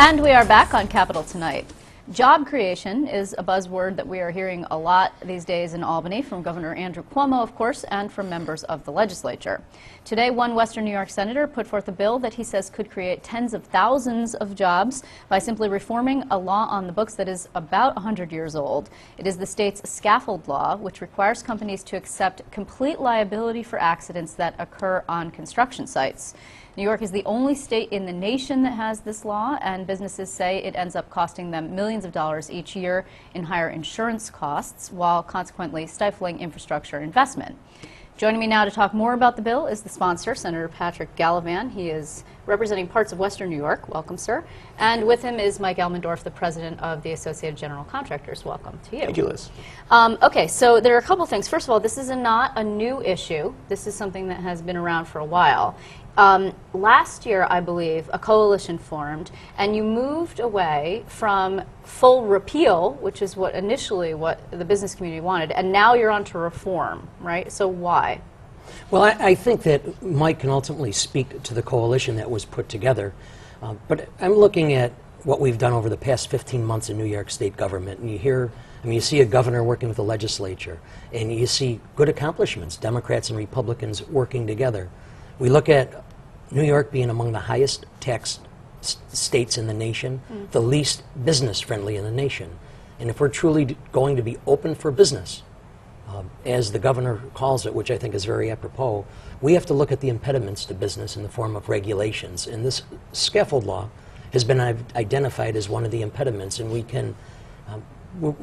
And we are back on Capitol Tonight. Job creation is a buzzword that we are hearing a lot these days in Albany from Governor Andrew Cuomo, of course, and from members of the legislature. Today, one Western New York senator put forth a bill that he says could create tens of thousands of jobs by simply reforming a law on the books that is about 100 years old. It is the state's Scaffold law, which requires companies to accept complete liability for accidents that occur on construction sites. New York is the only state in the nation that has this law, and businesses say it ends up costing them millions of dollars each year in higher insurance costs, while consequently stifling infrastructure investment. Joining me now to talk more about the bill is the sponsor, Senator Patrick Gallivan. He is representing parts of Western New York. Welcome, sir. And with him is Mike Elmendorf, the president of the Associated General Contractors. Welcome to you. Thank you, Liz. Okay, so there are a couple things. First of all, this is not a new issue. This is something that has been around for a while. Last year, I believe, a coalition formed, and you moved away from full repeal, which is what the business community wanted, and now you're on to reform, right? So why? Well, I think that Mike can ultimately speak to the coalition that was put together, but I'm looking at what we've done over the past 15 months in New York State government, and you see a governor working with the legislature, and you see good accomplishments, Democrats and Republicans working together. We look at New York being among the highest taxed states in the nation, the least business-friendly in the nation. And if we're truly going to be open for business, as the governor calls it, which I think is very apropos, we have to look at the impediments to business in the form of regulations. And this Scaffold law has been identified as one of the impediments, and we can,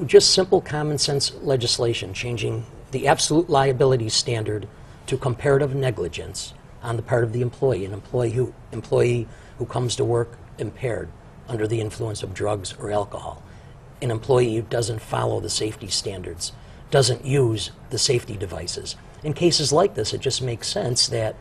just simple common sense legislation, changing the absolute liability standard to comparative negligence on the part of the employee, an employee who comes to work impaired under the influence of drugs or alcohol, an employee who doesn't follow the safety standards, doesn't use the safety devices. In cases like this, it just makes sense that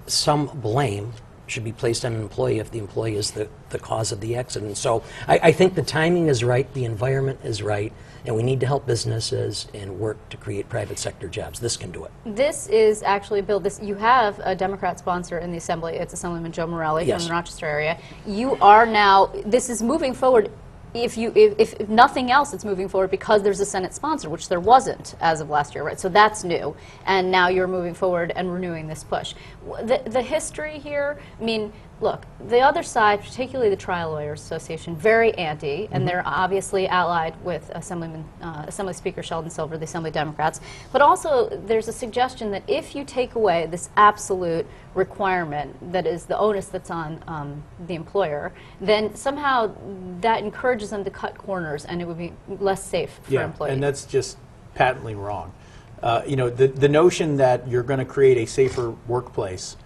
some blame should be placed on an employee if the employee is the cause of the accident. So I think the timing is right, the environment is right, and we need to help businesses and work to create private sector jobs. This can do it. This is actually a bill. You have a Democrat sponsor in the Assembly. It's Assemblyman Joe Morelli from the Rochester area. You are now, this is moving forward. If nothing else, it's moving forward because there's a Senate sponsor, which there wasn't as of last year, right? So that's new, and now you're moving forward and renewing this push. The history here, I mean, look, the other side, particularly the Trial Lawyers Association, very anti, and they're obviously allied with Assembly Speaker Sheldon Silver, the Assembly Democrats. But also, there's a suggestion that if you take away this absolute requirement that is the onus that's on the employer, then somehow that encourages them to cut corners, and it would be less safe for employees. And that's just patently wrong. The notion that you're going to create a safer workplace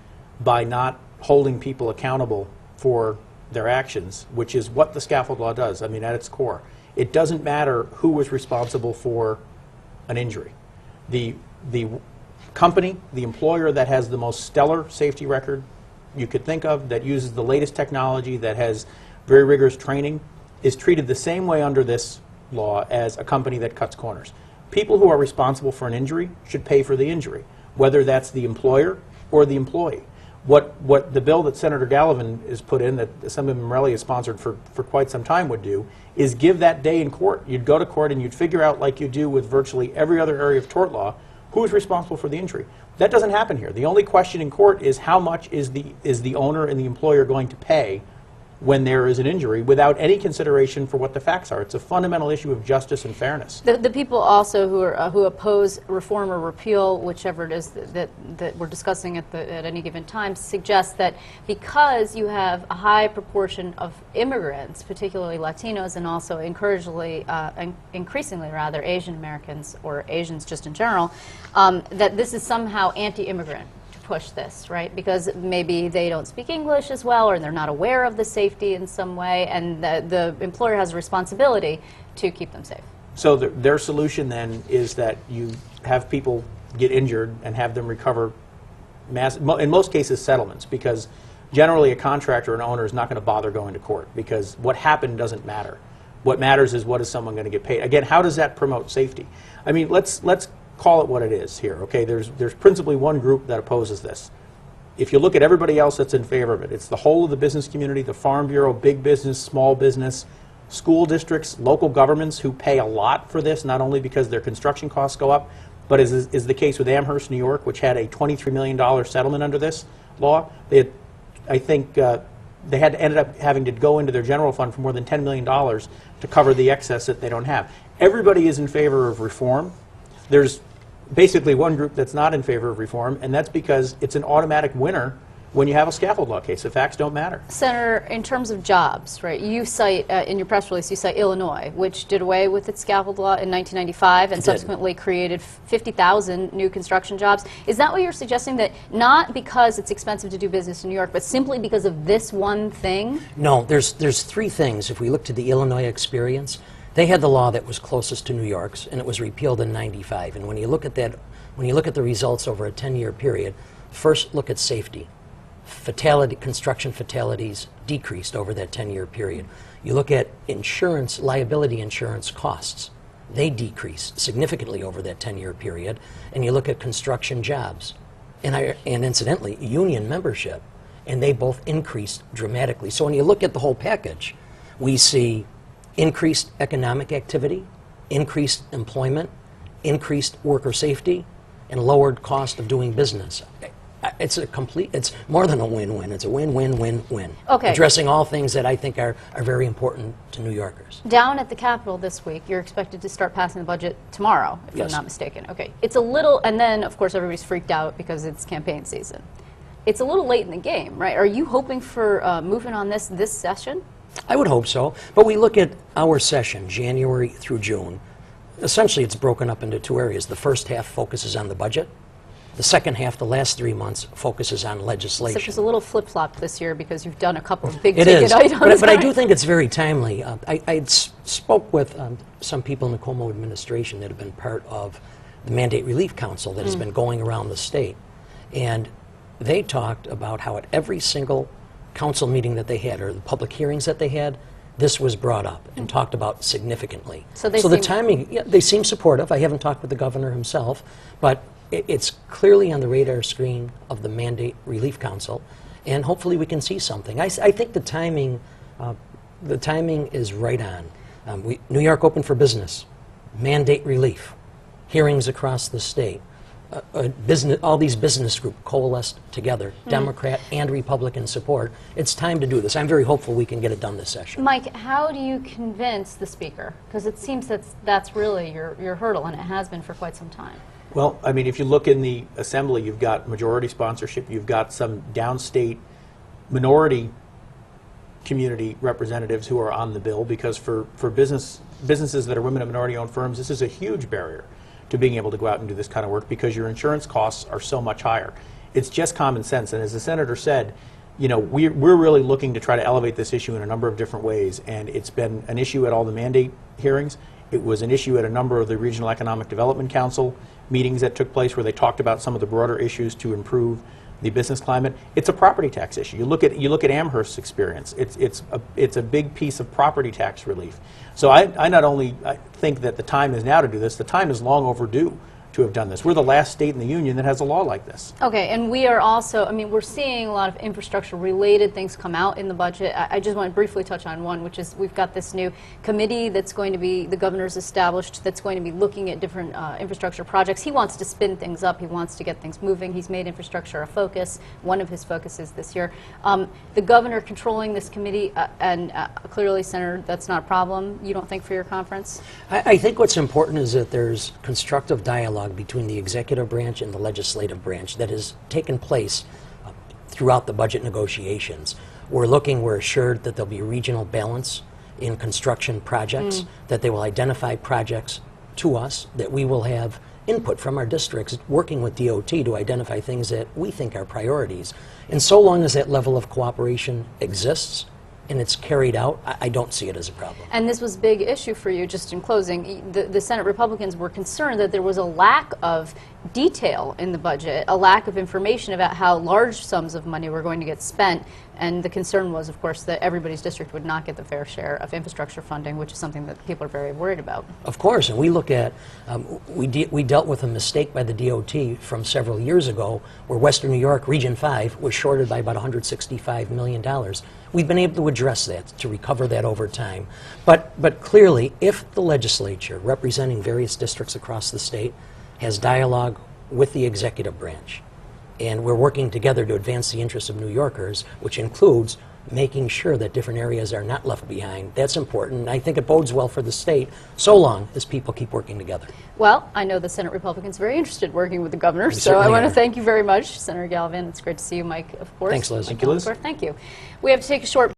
by not holding people accountable for their actions, which is what the Scaffold law does. I mean, at its core, it doesn't matter who was responsible for an injury. The company, the employer that has the most stellar safety record you could think of, that uses the latest technology, that has very rigorous training, is treated the same way under this law as a company that cuts corners. People who are responsible for an injury should pay for the injury, whether that's the employer or the employee. What the bill that Senator Gallivan has put in, that Assemblyman Morelli has sponsored for quite some time, would do, is give that day in court. You'd go to court and you'd figure out, like you do with virtually every other area of tort law, who is responsible for the injury. That doesn't happen here. The only question in court is how much is the owner and the employer going to pay when there is an injury, without any consideration for what the facts are. It's a fundamental issue of justice and fairness. The people also who oppose reform or repeal, whichever it is that we're discussing at any given time, suggest that because you have a high proportion of immigrants, particularly Latinos, and also increasingly rather Asian Americans or Asians just in general, that this is somehow anti-immigrant. Push this, right? Because maybe they don't speak English as well, or they're not aware of the safety in some way, and the employer has a responsibility to keep them safe. So their solution then is that you have people get injured and have them recover, in most cases, settlements, because generally a contractor or an owner is not going to bother going to court, because what happened doesn't matter. What matters is, what is someone going to get paid? Again, how does that promote safety? I mean, let's call it what it is here, okay? There's principally one group that opposes this. if you look at everybody else that's in favor of it, it's the whole of the business community, the Farm Bureau, big business, small business, school districts, local governments who pay a lot for this, not only because their construction costs go up, but as is the case with Amherst, New York, which had a $23 million settlement under this law. They had, I think, they had ended up having to go into their general fund for more than $10 million to cover the excess that they don't have. Everybody is in favor of reform. There's basically one group that's not in favor of reform, and that's because it's an automatic winner when you have a scaffold law case. The facts don't matter. Senator, in terms of jobs, right, you cite, in your press release, you cite Illinois, which did away with its scaffold law in 1995 and subsequently created 50,000 new construction jobs. Is that what you're suggesting, that not because it's expensive to do business in New York, but simply because of this one thing? No, there's three things. If we look to the Illinois experience, they had the law that was closest to New York's, and it was repealed in '95. And when you look at that, when you look at the results over a 10-year period, first look at safety. Construction fatalities decreased over that 10-year period. You look at insurance, liability insurance costs. They decreased significantly over that 10-year period. And you look at construction jobs. And incidentally, union membership. And they both increased dramatically. So when you look at the whole package, we see increased economic activity, increased employment, increased worker safety, and lowered cost of doing business. It's more than a win-win. It's a win-win-win-win. Okay. Addressing all things that I think are very important to New Yorkers. Down at the Capitol this week, you're expected to start passing the budget tomorrow, if Yes. I'm not mistaken. Okay. It's a little, and then, of course, everybody's freaked out because it's campaign season. It's a little late in the game, right? Are you hoping for movement on this session? I would hope so. But we look at our session, January through June. Essentially, it's broken up into two areas. The first half focuses on the budget. The second half, the last 3 months, focuses on legislation. Except it's a little flip-flop this year because you've done a couple of big It ticket is, items. but I do think it's very timely. I spoke with some people in the Cuomo administration that have been part of the Mandate Relief Council that has been going around the state. And they talked about how at every single council meeting that they had, or the public hearings that they had, this was brought up and talked about significantly. So the timing, yeah, they seem supportive. I haven't talked with the governor himself, but it's clearly on the radar screen of the Mandate Relief Council, and hopefully we can see something. I think the timing is right on. New York open for business, mandate relief, hearings across the state. All these business groups coalesced together, Democrat and Republican support. It's time to do this. I'm very hopeful we can get it done this session. Mike, how do you convince the Speaker? Because it seems that's really your hurdle, and it has been for quite some time. Well, I mean, if you look in the Assembly, you've got majority sponsorship, you've got some downstate minority community representatives who are on the bill, because for businesses that are women and minority-owned firms, this is a huge barrier to being able to go out and do this kind of work because your insurance costs are so much higher. It's just common sense, and as the Senator said, you know, we're really looking to try to elevate this issue in a number of different ways, and it's been an issue at all the mandate hearings. It was an issue at a number of the Regional Economic Development Council meetings that took place where they talked about some of the broader issues to improve the business climate. It's a property tax issue. You look at Amherst's experience. It's a big piece of property tax relief. So I not only think that the time is now to do this, the time is long overdue to have done this. We're the last state in the union that has a law like this. Okay, and we are also, I mean, we're seeing a lot of infrastructure-related things come out in the budget. I just want to briefly touch on one, which is we've got this new committee that's going to be, the governor's established, that's going to be looking at different infrastructure projects. He wants to spin things up. He wants to get things moving. He's made infrastructure a focus, one of his focuses this year. The governor controlling this committee, and clearly, Senator, that's not a problem, you don't think, for your conference? I think what's important is that there's constructive dialogue between the executive branch and the legislative branch that has taken place throughout the budget negotiations. We're assured that there'll be regional balance in construction projects, that they will identify projects to us, that we will have input from our districts working with DOT to identify things that we think are priorities. And so long as that level of cooperation exists and it's carried out, I don't see it as a problem. And this was a big issue for you, just in closing. The Senate Republicans were concerned that there was a lack of detail in the budget, a lack of information about how large sums of money were going to get spent, and the concern was, of course, that everybody's district would not get the fair share of infrastructure funding, which is something that people are very worried about. Of course, and we look at, we dealt with a mistake by the DOT from several years ago where Western New York Region 5 was shorted by about $165 million. We've been able to address that, to recover that over time. But clearly, if the legislature, representing various districts across the state, has dialogue with the executive branch, and we're working together to advance the interests of New Yorkers, which includes making sure that different areas are not left behind. That's important. I think it bodes well for the state, so long as people keep working together. Well, I know the Senate Republicans are very interested in working with the governor, We so I certainly want to are. thank you very much, Senator Gallivan. It's great to see you, Mike, of course. Thanks, Liz. Thank you, Liz. Thank you. We have to take a short